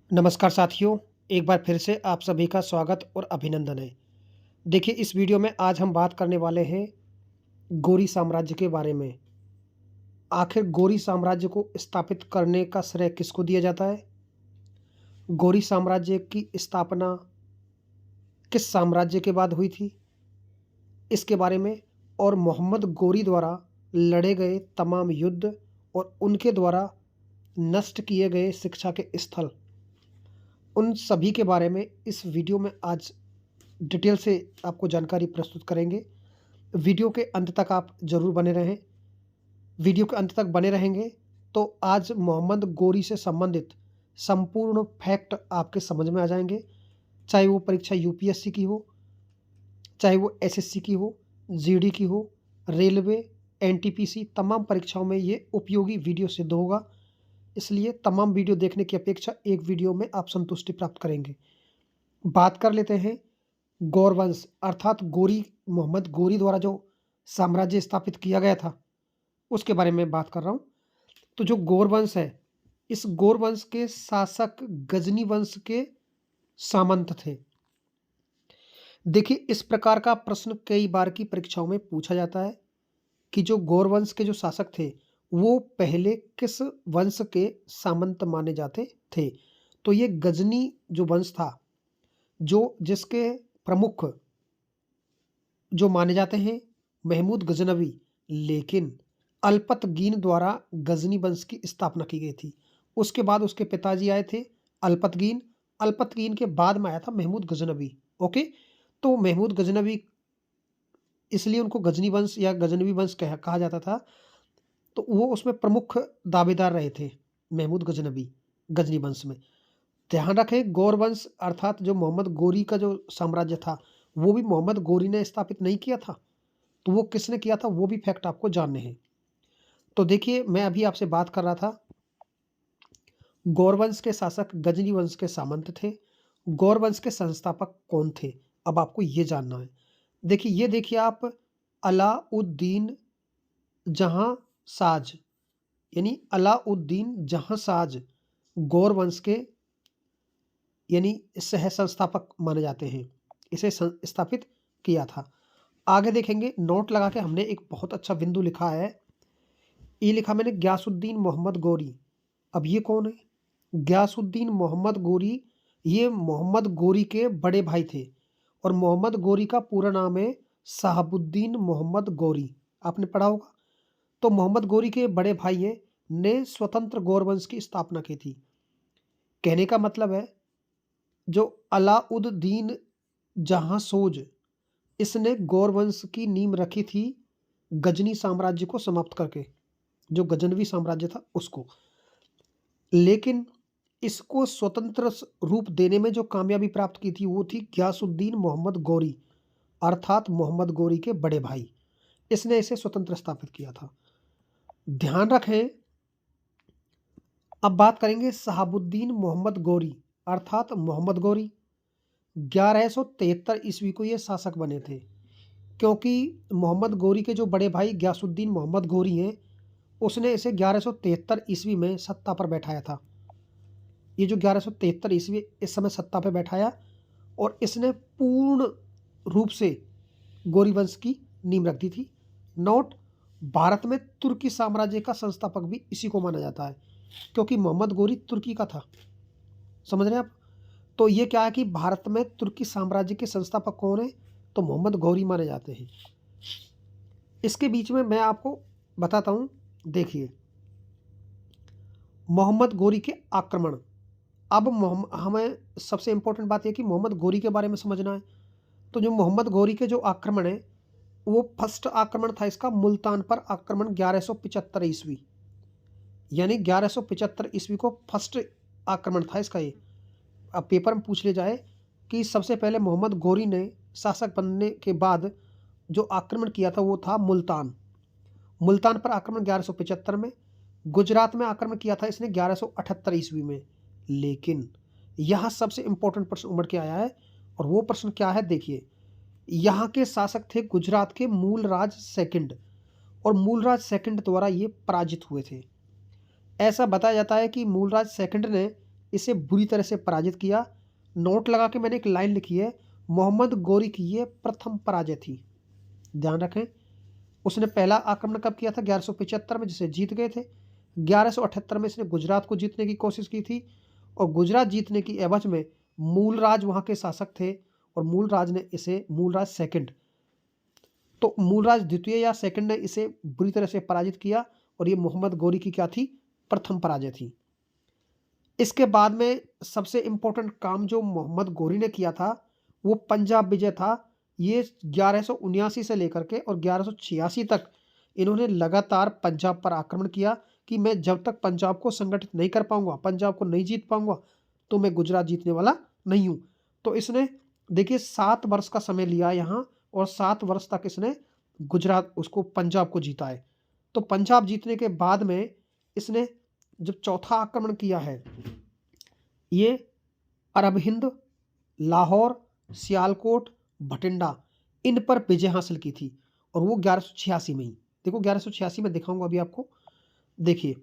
नमस्कार साथियों, एक बार फिर से आप सभी का स्वागत और अभिनंदन है। देखिए इस वीडियो में आज हम बात करने वाले हैं गौरी साम्राज्य के बारे में। आखिर गौरी साम्राज्य को स्थापित करने का श्रेय किसको दिया जाता है? गौरी साम्राज्य की स्थापना किस साम्राज्य के बाद हुई थी? इसके बारे में और मोहम्मद गौरी द्वारा लड़े गए तमाम युद्ध और उनके द्वारा नष्ट किए गए शिक्षा के स्थल, उन सभी के बारे में इस वीडियो में आज डिटेल से आपको जानकारी प्रस्तुत करेंगे। वीडियो के अंत तक आप ज़रूर बने रहें। वीडियो के अंत तक बने रहेंगे तो आज मोहम्मद गौरी से संबंधित संपूर्ण फैक्ट आपके समझ में आ जाएंगे। चाहे वो परीक्षा यूपीएससी की हो, चाहे वो एसएससी की हो, जीडी की हो, रेलवे, एनटीपीसी, तमाम परीक्षाओं में ये उपयोगी वीडियो सिद्ध होगा। इसलिए तमाम वीडियो देखने की अपेक्षा एक वीडियो में आप संतुष्टि प्राप्त करेंगे। बात कर लेते हैं गौर वंश अर्थात गौरी, मोहम्मद गौरी द्वारा जो साम्राज्य स्थापित किया गया था उसके बारे में बात कर रहा हूँ। तो जो गौर वंश है, इस गौर वंश के शासक गजनी वंश के सामंत थे। देखिए इस प्रकार का प्रश्न कई बार की परीक्षाओं में पूछा जाता है कि जो गौर वंश के जो शासक थे वो पहले किस वंश के सामंत माने जाते थे। तो ये गजनी जो वंश था, जो जिसके प्रमुख जो माने जाते हैं महमूद गजनवी, लेकिन अल्पतगीन द्वारा गजनी वंश की स्थापना की गई थी। उसके बाद उसके पिताजी आए थे अल्पतगीन। अल्पतगीन के बाद में आया था महमूद गजनवी। ओके, तो महमूद गजनवी, इसलिए उनको गजनी वंश या गजनवी वंश कहा जाता था। तो वो उसमें प्रमुख दावेदार रहे थे महमूद गजनवी गजनी वंश में। ध्यान रखें गौर वंश अर्थात जो मोहम्मद गौरी का जो साम्राज्य था वो भी मोहम्मद गौरी ने स्थापित नहीं किया था। तो वो किसने किया था वो भी फैक्ट आपको जानने हैं। तो देखिए मैं अभी आपसे बात कर रहा था गौर वंश के शासक गजनी वंश के सामंत थे। गौर वंश के संस्थापक कौन थे, अब आपको ये जानना है। देखिए ये देखिए आप, अलाउद्दीन जहां साज, यानी अलाउद्दीन जहां साज गौर वंश के यानी सह संस्थापक माने जाते हैं। इसे स्थापित किया था। आगे देखेंगे, नोट लगा के हमने एक बहुत अच्छा बिंदु लिखा है। ये लिखा मैंने गयासुद्दीन मोहम्मद गौरी। अब ये कौन है? गयासुद्दीन मोहम्मद गौरी, ये मोहम्मद गौरी के बड़े भाई थे और मोहम्मद गौरी का पूरा नाम है शहाबुद्दीन मोहम्मद गौरी। आपने पढ़ा होगा। तो मोहम्मद गौरी के बड़े भाई हैं, ने स्वतंत्र गौर वंश की स्थापना की थी। कहने का मतलब है जो अलाउद्दीन जहां सोज, इसने गौर वंश की नींव रखी थी गजनी साम्राज्य को समाप्त करके, जो गजनवी साम्राज्य था उसको। लेकिन इसको स्वतंत्र रूप देने में जो कामयाबी प्राप्त की थी वो थी गयासुद्दीन मोहम्मद गौरी अर्थात मोहम्मद गौरी के बड़े भाई। इसने इसे स्वतंत्र स्थापित किया था। ध्यान रखें, अब बात करेंगे शहाबुद्दीन मोहम्मद गौरी अर्थात मोहम्मद गौरी। 1173 ईस्वी को ये शासक बने थे, क्योंकि मोहम्मद गौरी के जो बड़े भाई गयासुद्दीन मोहम्मद गौरी हैं उसने इसे 1173 ईस्वी में सत्ता पर बैठाया था। ये जो 1173 ईस्वी इस समय सत्ता पर बैठाया और इसने पूर्ण रूप से गौरी वंश की नींव रख दी थी। नोट, भारत में तुर्की साम्राज्य का संस्थापक भी इसी को माना जाता है, क्योंकि मोहम्मद गौरी तुर्की का था। समझ रहे हैं आप? तो ये क्या है कि भारत में तुर्की साम्राज्य के संस्थापक कौन है? तो मोहम्मद गौरी माने जाते हैं। इसके बीच में मैं आपको बताता हूँ। देखिए मोहम्मद गौरी के आक्रमण। अब हमें सबसे इंपॉर्टेंट बात यह कि मोहम्मद गौरी के बारे में समझना है। तो जो मोहम्मद गौरी के जो आक्रमण है वो फर्स्ट आक्रमण था इसका मुल्तान पर आक्रमण 1175 ईस्वी, यानी 1175 ईस्वी को फर्स्ट आक्रमण था इसका ये। अब पेपर में पूछ ले जाए कि सबसे पहले मोहम्मद गौरी ने शासक बनने के बाद जो आक्रमण किया था वो था मुल्तान। मुल्तान पर आक्रमण 1175 में। गुजरात में आक्रमण किया था इसने 1178 ईस्वी में। लेकिन यहाँ सबसे इंपॉर्टेंट प्रश्न उमड़ के आया है और वो प्रश्न क्या है, देखिए यहाँ के शासक थे गुजरात के मूलराज सेकंड और मूलराज सेकंड द्वारा ये पराजित हुए थे। ऐसा बताया जाता है कि मूलराज सेकंड ने इसे बुरी तरह से पराजित किया। नोट लगा के मैंने एक लाइन लिखी है, मोहम्मद गोरी की ये प्रथम पराजय थी। ध्यान रखें, उसने पहला आक्रमण कब किया था? 1175 में, जिसे जीत गए थे। 1178 में इसने गुजरात को जीतने की कोशिश की थी और गुजरात जीतने की एवज में मूलराज वहाँ के शासक थे और मूलराज ने इसे, मूलराज सेकंड, तो मूलराज द्वितीय या सेकंड ने इसे बुरी तरह से पराजित किया और ये मोहम्मद गोरी की क्या थी? प्रथम पराजय थी। इसके बाद में सबसे इंपॉर्टेंट काम जो मोहम्मद गोरी ने किया था वो पंजाब विजय था। ये 1179 से लेकर के और 1186 तक इन्होंने लगातार पंजाब पर आक्रमण किया कि मैं जब तक पंजाब को संगठित नहीं कर पाऊंगा, पंजाब को नहीं जीत पाऊंगा, तो मैं गुजरात जीतने वाला नहीं हूं। तो इसने देखिए 7 वर्ष का समय लिया यहाँ और 7 वर्ष तक इसने गुजरात, उसको पंजाब को जीता है। तो पंजाब जीतने के बाद में इसने जब चौथा आक्रमण किया है, ये अरब हिंद, लाहौर, सियालकोट, भटिंडा, इन पर विजय हासिल की थी और वो 1186 में ही। देखो 1186 में दिखाऊंगा अभी आपको। देखिए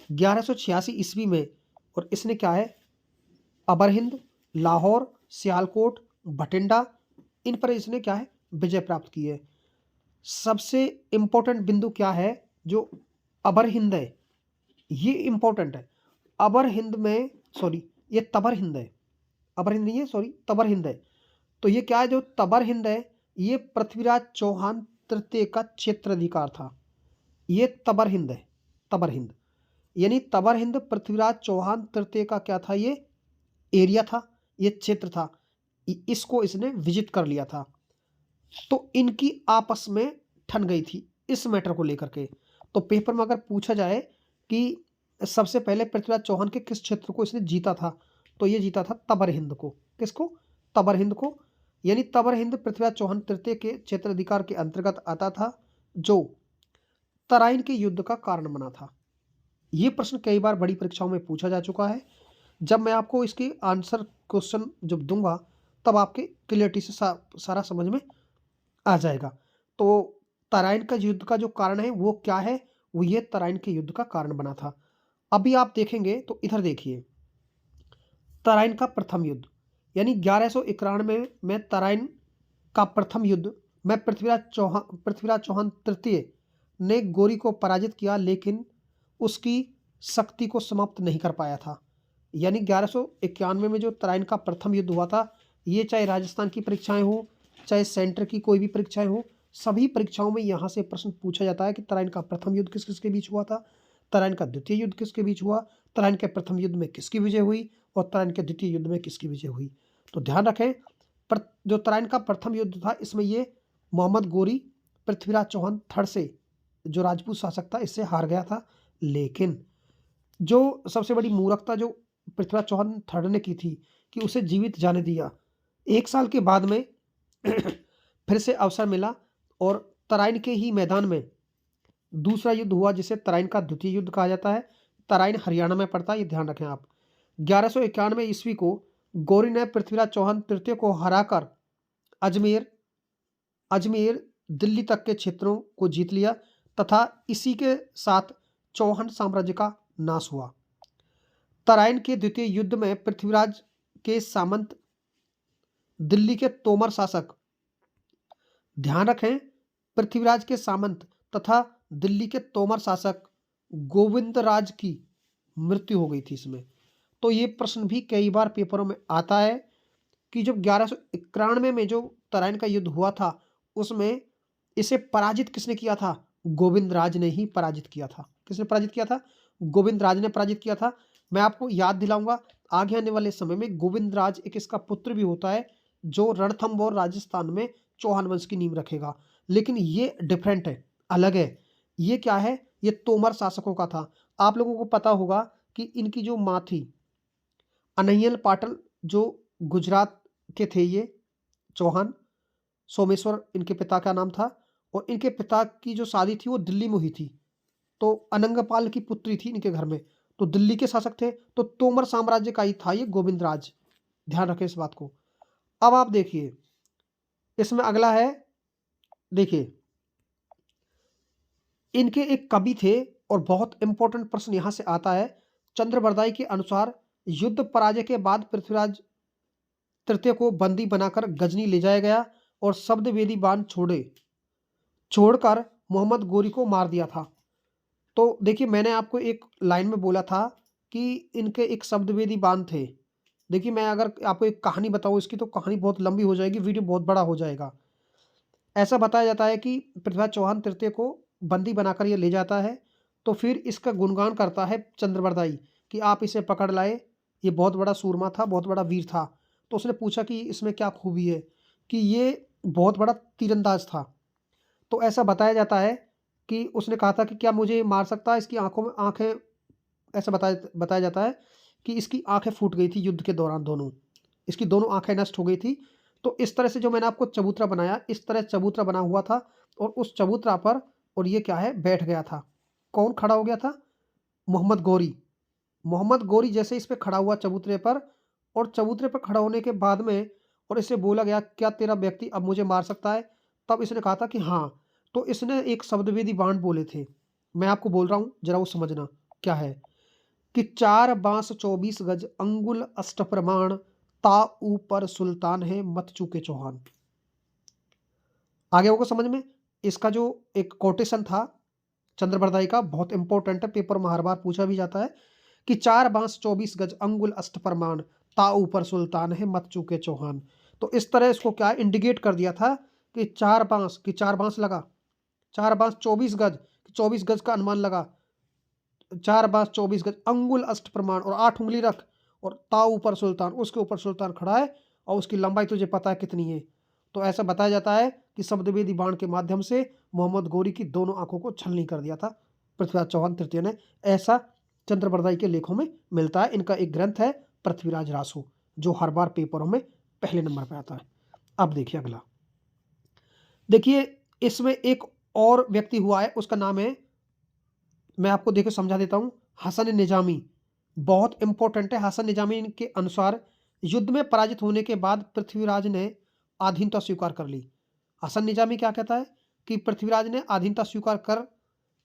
1186 ईस्वी में, और इसने क्या है, अबर हिंद, लाहौर, सियालकोट, भटिंडा, इन पर इसने क्या है, विजय प्राप्त की है। सबसे इंपॉर्टेंट बिंदु क्या है, जो अबर हिंद है, ये इंपॉर्टेंट है। अबर हिंद में, सॉरी ये तबर हिंद है, अबर हिंद नहीं है, सॉरी तबर हिंद है। तो ये क्या है, जो तबर हिंद है, ये पृथ्वीराज चौहान तृतीय का क्षेत्र अधिकार था। ये तबर हिंद है, तबर हिंद, यानी तबर हिंद पृथ्वीराज चौहान तृतीय का क्या था, ये एरिया था, ये क्षेत्र था। इसको इसने विजिट कर लिया था। तो इनकी आपस में ठन गई थी इस मैटर को लेकर के। तो पेपर में अगर पूछा जाए कि सबसे पहले पृथ्वीराज चौहान के किस क्षेत्र को इसने जीता था, तो ये जीता था तबर हिंद को। किसको? तबर हिंद को। यानी तबर हिंद पृथ्वीराज चौहान तृतीय के क्षेत्र अधिकार के अंतर्गत आता था, जो तराइन के युद्ध का कारण बना था। ये प्रश्न कई बार बड़ी परीक्षाओं में पूछा जा चुका है। जब मैं आपको इसकी आंसर क्वेश्चन जब दूंगा तब आपके क्लियरिटी से सारा समझ में आ जाएगा। तो तराइन का युद्ध का जो कारण है वो क्या है, वो ये तराइन के युद्ध का कारण बना था। अभी आप देखेंगे तो इधर देखिए, तराइन का प्रथम युद्ध, यानी 1191 में तराइन का प्रथम युद्ध में पृथ्वीराज चौहान तृतीय ने गोरी को पराजित किया, लेकिन उसकी शक्ति को समाप्त नहीं कर पाया था। यानी 1191 में जो तराइन का प्रथम युद्ध हुआ था, ये चाहे राजस्थान की परीक्षाएं हो, चाहे सेंटर की कोई भी परीक्षाएं हो, सभी परीक्षाओं में यहाँ से प्रश्न पूछा जाता है कि तराइन का प्रथम युद्ध किस किसके बीच हुआ था, तराइन का द्वितीय युद्ध किसके बीच हुआ, तराइन के प्रथम युद्ध में किसकी विजय हुई और तराइन के द्वितीय युद्ध में किसकी विजय हुई। तो ध्यान रखें, जो तराइन का प्रथम युद्ध था, इसमें ये मोहम्मद गोरी पृथ्वीराज चौहान थर्ड से, जो राजपूत शासक था, इससे हार गया था। लेकिन जो सबसे बड़ी मूर्खता जो पृथ्वीराज चौहान थर्ड ने की थी कि उसे जीवित जाने दिया। 1 साल के बाद में फिर से अवसर मिला और तराइन के ही मैदान में दूसरा युद्ध हुआ, जिसे तराइन का द्वितीय युद्ध कहा जाता है। तराइन हरियाणा में पड़ता है, ये ध्यान रखें आप। 1191 ईस्वी को गोरी ने पृथ्वीराज चौहान तृतीय को हराकर अजमेर दिल्ली तक के क्षेत्रों को जीत लिया तथा इसी के साथ चौहान साम्राज्य का नाश हुआ। तराइन के द्वितीय युद्ध में पृथ्वीराज के सामंत, दिल्ली के तोमर शासक, ध्यान रखें, पृथ्वीराज के सामंत तथा दिल्ली के तोमर शासक गोविंदराज की मृत्यु हो गई थी इसमें। तो ये प्रश्न भी कई बार पेपरों में आता है कि जब 1191 में जो तराइन का युद्ध हुआ था, उसमें इसे पराजित किसने किया था? गोविंदराज ने ही पराजित किया था। किसने पराजित किया था? गोविंदराज ने पराजित किया था। मैं आपको याद दिलाऊंगा, आगे आने वाले समय में गोविंदराज एक इसका पुत्र भी होता है, जो रणथंभौर राजस्थान में चौहान वंश की नींव रखेगा। लेकिन ये डिफरेंट है, अलग है। ये क्या है? ये तोमर शासकों का था। आप लोगों को पता होगा कि इनकी जो माँ थी अनैयल पाटल, जो गुजरात के थे, ये चौहान सोमेश्वर इनके पिता का नाम था, और इनके पिता की जो शादी थी वो दिल्ली में हुई थी। तो अनंगपाल की पुत्री थी इनके घर में, तो दिल्ली के शासक थे, तो तोमर साम्राज्य का ही था ये गोविंदराज। ध्यान रखें इस बात को। अब आप देखिए, इसमें अगला है, देखिए इनके एक कवि थे और बहुत इंपॉर्टेंट प्रश्न यहां से आता है। चंद्रबरदाई के अनुसार युद्ध पराजय के बाद पृथ्वीराज तृतीय को बंदी बनाकर गजनी ले जाया गया और शब्दवेदी बांध छोड़कर मोहम्मद गोरी को मार दिया था। तो देखिए, मैंने आपको एक लाइन में बोला था कि इनके एक शब्दवेदी बांध थे। देखिए, मैं अगर आपको एक कहानी बताऊं इसकी, तो कहानी बहुत लंबी हो जाएगी, वीडियो बहुत बड़ा हो जाएगा। ऐसा बताया जाता है कि पृथ्वीराज चौहान तृतीय को बंदी बनाकर ये ले जाता है, तो फिर इसका गुणगान करता है चंद्रबरदाई कि आप इसे पकड़ लाए, ये बहुत बड़ा सूरमा था, बहुत बड़ा वीर था। तो उसने पूछा कि इसमें क्या खूबी है, कि ये बहुत बड़ा तीरंदाज था। तो ऐसा बताया जाता है कि उसने कहा था कि क्या मुझे ये मार सकता है, इसकी आंखों में आंखें, ऐसा बताया बताया जाता है कि इसकी आंखें फूट गई थी युद्ध के दौरान, दोनों, इसकी दोनों आंखें नष्ट हो गई थी। तो इस तरह से जो मैंने आपको चबूतरा बनाया, इस तरह चबूतरा बना हुआ था और उस चबूतरा पर, और ये क्या है, बैठ गया था। कौन खड़ा हो गया था? मोहम्मद गोरी। मोहम्मद गोरी जैसे इस पे खड़ा हुआ चबूतरे पर, और चबूतरे पर खड़ा होने के बाद में, और इससे बोला गया क्या तेरा व्यक्ति अब मुझे मार सकता है? तब इसने कहा था कि हाँ। तो इसने एक शब्दवेदी बाण बोले थे, मैं आपको बोल रहा हूं, जरा वो समझना क्या है। कि 4 बांस 24 गज अंगुल अष्ट प्रमाण, ता ऊपर सुल्तान है मत चूके चौहान। आगे होगा समझ में। इसका जो एक कोटेशन था चंद्रबरदाई का, बहुत इंपॉर्टेंट है, पेपर में हर बार पूछा भी जाता है कि 4 बांस 24 गज अंगुल अष्ट प्रमाण, ता ऊपर सुल्तान है मत चूके चौहान। तो इस तरह इसको क्या इंडिकेट कर दिया था कि 4 बांस लगा, 4 बांस 24 गज, 24 गज का अनुमान लगा, 4 बांस 24 गज अंगुल अष्ट प्रमाण, और 8 उंगली रख, और ता ऊपर सुल्तान, उसके ऊपर सुल्तान खड़ा है, और उसकी लंबाई तुझे पता है कितनी है। तो ऐसा बताया जाता है कि शब्दवेदी बाण के माध्यम से मोहम्मद गोरी की दोनों आंखों को छलनी कर दिया था पृथ्वीराज चौहान तृतीय ने। ऐसा चंद्रबरदाई के लेखों में मिलता है। इनका एक ग्रंथ है पृथ्वीराज रासो, जो हर बार पेपरों में पहले नंबर पर आता है। अब देखिए अगला, देखिए इसमें एक और व्यक्ति हुआ है, उसका नाम है, मैं आपको देखो समझा देता हूं, हसन निजामी। बहुत इंपॉर्टेंट है। हसन निजामी के अनुसार युद्ध में पराजित होने के बाद पृथ्वीराज ने अधीनता स्वीकार कर ली। हसन निजामी क्या कहता है कि पृथ्वीराज ने अधीनता स्वीकार कर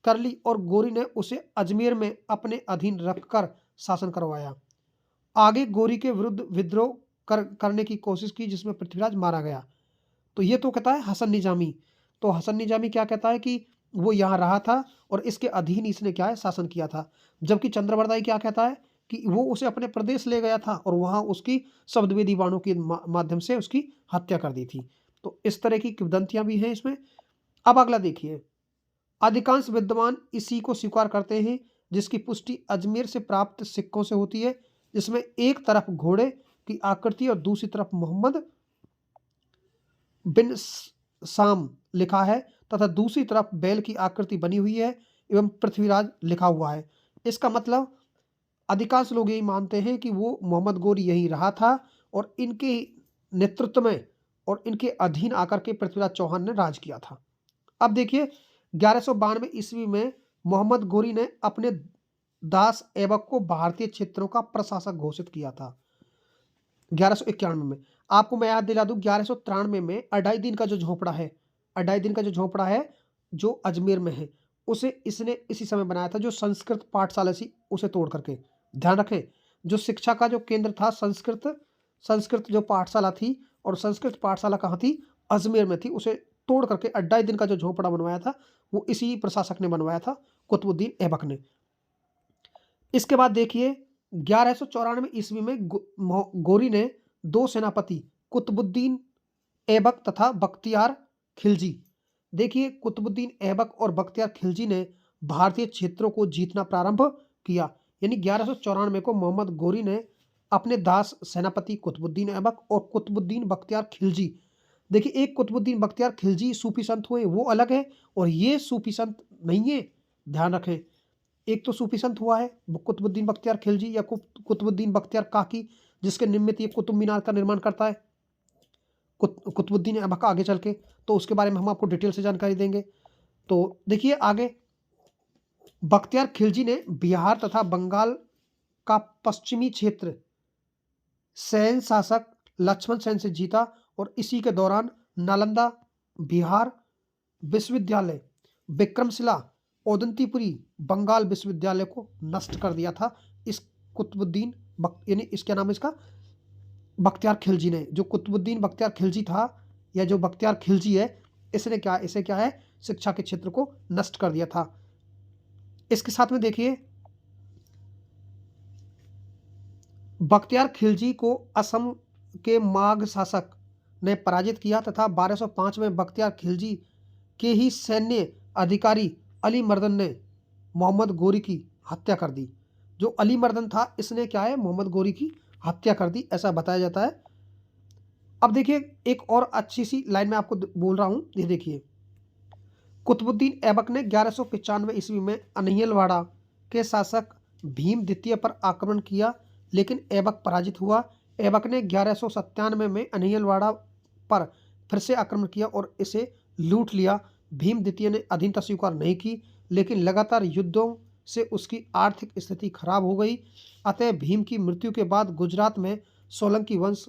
कर ली और गोरी ने उसे अजमेर में अपने अधीन रखकर शासन करवाया। आगे गोरी के विरुद्ध विद्रोह करने की कोशिश की, जिसमें पृथ्वीराज मारा गया। तो ये तो कहता है हसन निजामी। तो हसन निजामी क्या कहता है कि वो यहाँ रहा था और इसके अधीन इसने क्या है, शासन किया था। जबकि चंद्रबरदाई क्या कहता है कि वो उसे अपने प्रदेश ले गया था और वहाँ उसकी शब्दवेदी बाणों के माध्यम से उसकी हत्या कर दी थी। तो इस तरह की किंवदंतियां भी हैं इसमें। अब अगला देखिए, अधिकांश विद्वान इसी को स्वीकार करते हैं, जिसकी पुष्टि अजमेर से प्राप्त सिक्कों से होती है, जिसमें एक तरफ घोड़े की आकृति और दूसरी तरफ मोहम्मद बिन साम लिखा है, तथा दूसरी तरफ बैल की आकृति बनी हुई है एवं पृथ्वीराज लिखा हुआ है। इसका मतलब अधिकांश लोग यही मानते हैं कि वो मोहम्मद गोरी यही रहा था और इनके नेतृत्व में और इनके अधीन आकर के पृथ्वीराज चौहान ने राज किया था। अब देखिए, 1192 ईस्वी में मोहम्मद गोरी ने अपने दास ऐबक को भारतीय क्षेत्रों का प्रशासक घोषित किया था। 1191 में, आपको मैं याद दिला दूं, 1193 में अढ़ाई दिन का जो झोपड़ा है, अढ़ाई दिन का जो झोपड़ा है जो अजमेर में है, उसे इसने इसी समय बनाया था, जो संस्कृत पाठशाला सी उसे तोड़ करके। ध्यान रखें, जो शिक्षा का जो केंद्र था, संस्कृत संस्कृत जो पाठशाला थी, और संस्कृत पाठशाला कहाँ थी, अजमेर में थी, उसे तोड़ करके अढ़ाई दिन का जो झोपड़ा बनवाया था वो इसी प्रशासक ने बनवाया था, कुतुबुद्दीन ऐबक ने। इसके बाद देखिए, 1194 ईस्वी में गोरी ने दो सेनापति कुतुबुद्दीन ऐबक तथा बख्तियार खिलजी, देखिए कुतुबुद्दीन ऐबक और बख्तियार खिलजी ने भारतीय क्षेत्रों को जीतना प्रारंभ किया। यानी 1194 को मोहम्मद गोरी ने अपने दास सेनापति कुतुबुद्दीन ऐबक और कुतुबुद्दीन बख्तियार खिलजी, देखिए एक कुतुबुद्दीन बख्तियार खिलजी सूफी संत हुए, वो अलग है, और ये सूफी संत नहीं है, ध्यान रखें। एक तो सूफी संत हुआ है कुतुबुद्दीन बख्तियार खिलजी या कुतुबुद्दीन बख्तियार काकी, जिसके निमित्त ये कुतुब मीनार का निर्माण करता है कुतुबुद्दीन ऐबक आगे चल के, तो उसके बारे में हम आपको डिटेल से जानकारी देंगे। तो देखिए आगे, बख्तियार खिलजी ने बिहार तथा बंगाल का पश्चिमी क्षेत्र सैन शासक लक्ष्मण सेन से जीता और इसी के दौरान नालंदा बिहार विश्वविद्यालय, विक्रमशिला, ओदंतीपुरी बंगाल विश्वविद्यालय को नष्ट कर दिया था। इस कुतुबुद्दीन यानी इसका नाम इसका बख्तियार खिलजी ने, जो कुतुबुद्दीन बख्तियार खिलजी था या जो बख्तियार खिलजी है, इसने क्या इसे क्या है शिक्षा के क्षेत्र को नष्ट कर दिया था। इसके साथ में देखिए बख्तियार खिलजी को असम के माघ शासक ने पराजित किया तथा 1205 में बख्तियार खिलजी के ही सैन्य अधिकारी अली मर्दन ने मोहम्मद गोरी की हत्या कर दी। जो अली मर्दन था इसने क्या है मोहम्मद गोरी की हत्या कर दी, ऐसा बताया जाता है। अब देखिए एक और अच्छी सी लाइन मैं आपको बोल रहा हूं, ये देखिए कुतुबुद्दीन ऐबक ने 1195 ईस्वी में अनहिलवाड़ा के शासक भीम द्वितीय पर आक्रमण किया, लेकिन ऐबक पराजित हुआ। ऐबक ने 1197 में अनहिलवाड़ा पर फिर से आक्रमण किया और इसे लूट लिया। भीम द्वितीय ने अधीनता स्वीकार नहीं की, लेकिन लगातार युद्धों से उसकी आर्थिक स्थिति खराब हो गई। अतः भीम की मृत्यु के बाद गुजरात में सोलंकी वंश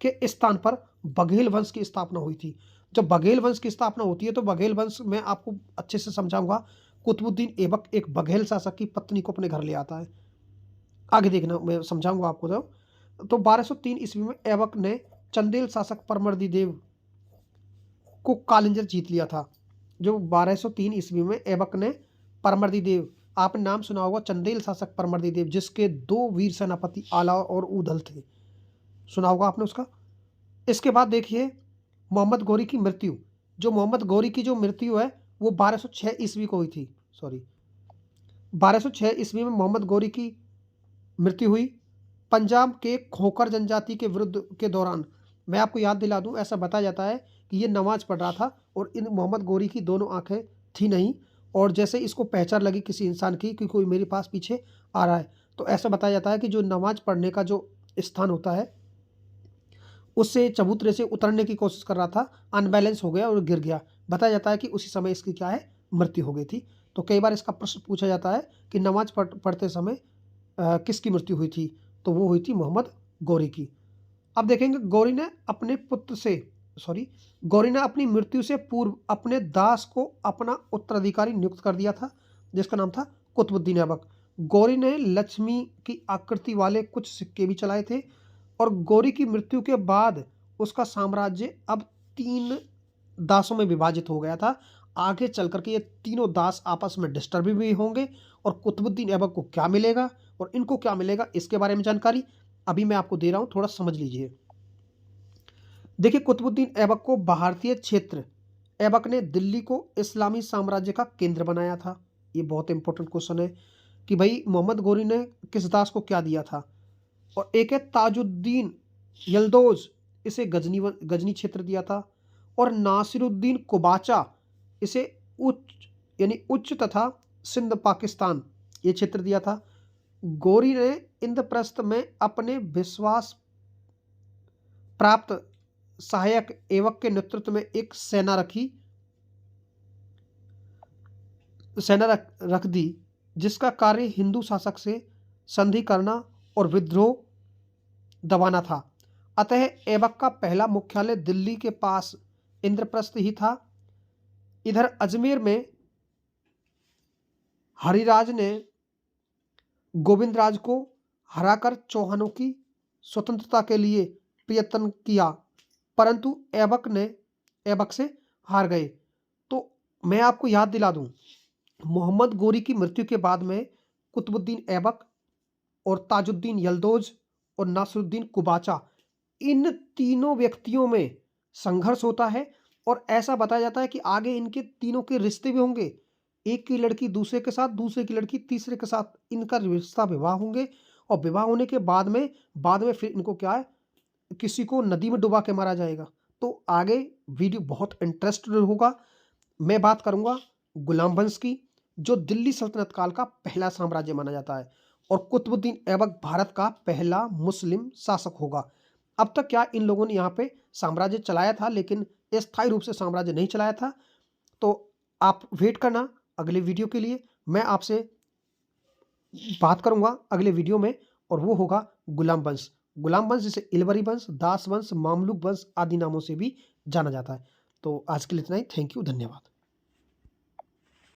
के स्थान पर बघेल वंश की स्थापना हुई थी। जब बघेल वंश की स्थापना होती है तो बघेल वंश में आपको अच्छे से समझाऊंगा। कुतुबुद्दीन ऐबक एक बघेल शासक की पत्नी को अपने घर ले आता है, आगे देखना मैं समझाऊंगा आपको। तो 1203 ईस्वी में ऐबक ने चंदेल शासक परमर्दी देव को कालिंजर जीत लिया था। जो 1203 ईस्वी में ऐबक ने परमर्दी देव, आपने नाम सुना होगा चंदेल शासक परमर्दी देव, जिसके 2 वीर सेनापति आला और ऊधल थे, सुना होगा आपने उसका। इसके बाद देखिए मोहम्मद गौरी की मृत्यु। जो मोहम्मद गौरी की जो मृत्यु है वो 1206 ईस्वी को हुई थी, 1206 ईस्वी में मोहम्मद गौरी की मृत्यु हुई। पंजाब के खोखर जनजाति के विरुद्ध के दौरान, मैं आपको याद दिला दूं, ऐसा बताया जाता है कि ये नमाज पढ़ रहा था और इन मोहम्मद गौरी की दोनों आंखें थी नहीं, और जैसे इसको पहचान लगी किसी इंसान की कि कोई मेरे पास पीछे आ रहा है, तो ऐसा बताया जाता है कि जो नमाज पढ़ने का जो स्थान होता है उससे चबूतरे से उतरने की कोशिश कर रहा था, अनबैलेंस हो गया और गिर गया। बताया जाता है कि उसी समय इसकी क्या है मृत्यु हो गई थी। तो कई बार इसका प्रश्न पूछा जाता है कि नमाज पढ़ते समय किसकी मृत्यु हुई थी, तो वो हुई थी मोहम्मद गौरी की। अब देखेंगे गौरी ने अपनी मृत्यु से पूर्व अपने दास को अपना उत्तराधिकारी नियुक्त कर दिया था, जिसका नाम था कुतुबुद्दीन ऐबक। गौरी ने लक्ष्मी की आकृति वाले कुछ सिक्के भी चलाए थे, और गौरी की मृत्यु के बाद उसका साम्राज्य अब 3 दासों में विभाजित हो गया था। आगे चल करके ये तीनों दास आपस में डिस्टर्ब भी होंगे, और कुतुबुद्दीन ऐबक को क्या मिलेगा और इनको क्या मिलेगा इसके बारे में जानकारी अभी मैं आपको दे रहा हूं, थोड़ा समझ लीजिए। देखिए कुतुबुद्दीन ऐबक को भारतीय क्षेत्र, ऐबक ने दिल्ली को इस्लामी साम्राज्य का केंद्र बनाया था। ये बहुत इंपॉर्टेंट क्वेश्चन है कि भाई मोहम्मद गौरी ने किस दास को क्या दिया था। और एक है ताजुद्दीन यल्दौज, इसे गजनी क्षेत्र दिया था, और नासिरुद्दीन कुबाचा इसे उच्च तथा सिंध पाकिस्तान ये क्षेत्र दिया था। गौरी ने इंद्रप्रस्थ में अपने विश्वास प्राप्त सहायक ऐबक के नेतृत्व में एक सेना रख दी, जिसका कार्य हिंदू शासक से संधि करना और विद्रोह दबाना था। अतः ऐबक का पहला मुख्यालय दिल्ली के पास इंद्रप्रस्थ ही था। इधर अजमेर में हरिराज ने गोविंदराज को हराकर चौहानों की स्वतंत्रता के लिए प्रयत्न किया, परंतु ऐबक से हार गए। तो मैं आपको याद दिला दूं, मोहम्मद गौरी की मृत्यु के बाद में कुतुबुद्दीन ऐबक और ताजुद्दीन यल्दौज और नासिरुद्दीन कुबाचा, इन तीनों व्यक्तियों में संघर्ष होता है, और ऐसा बताया जाता है कि आगे इनके तीनों के रिश्ते भी होंगे। एक की लड़की दूसरे के साथ, दूसरे की लड़की तीसरे के साथ, इनका रिश्ता विवाह होंगे, और विवाह होने के बाद में फिर इनको क्या है किसी को नदी में डुबा के मारा जाएगा। तो आगे वीडियो बहुत इंटरेस्टेड होगा। मैं बात करूंगा गुलाम वंश की, जो दिल्ली सल्तनत काल का पहला साम्राज्य माना जाता है, और कुतुबुद्दीन ऐबक भारत का पहला मुस्लिम शासक होगा। अब तक क्या इन लोगों ने यहाँ पे साम्राज्य चलाया था, लेकिन स्थायी रूप से साम्राज्य नहीं चलाया था। तो आप वेट करना अगले वीडियो के लिए, मैं आपसे बात करूंगा अगले वीडियो में, और वो होगा गुलाम वंश। गुलाम वंश जिसे इलवरी वंश, दास वंश, मामलुक वंश आदि नामों से भी जाना जाता है। तो आज के लिए इतना ही। थैंक यू, धन्यवाद।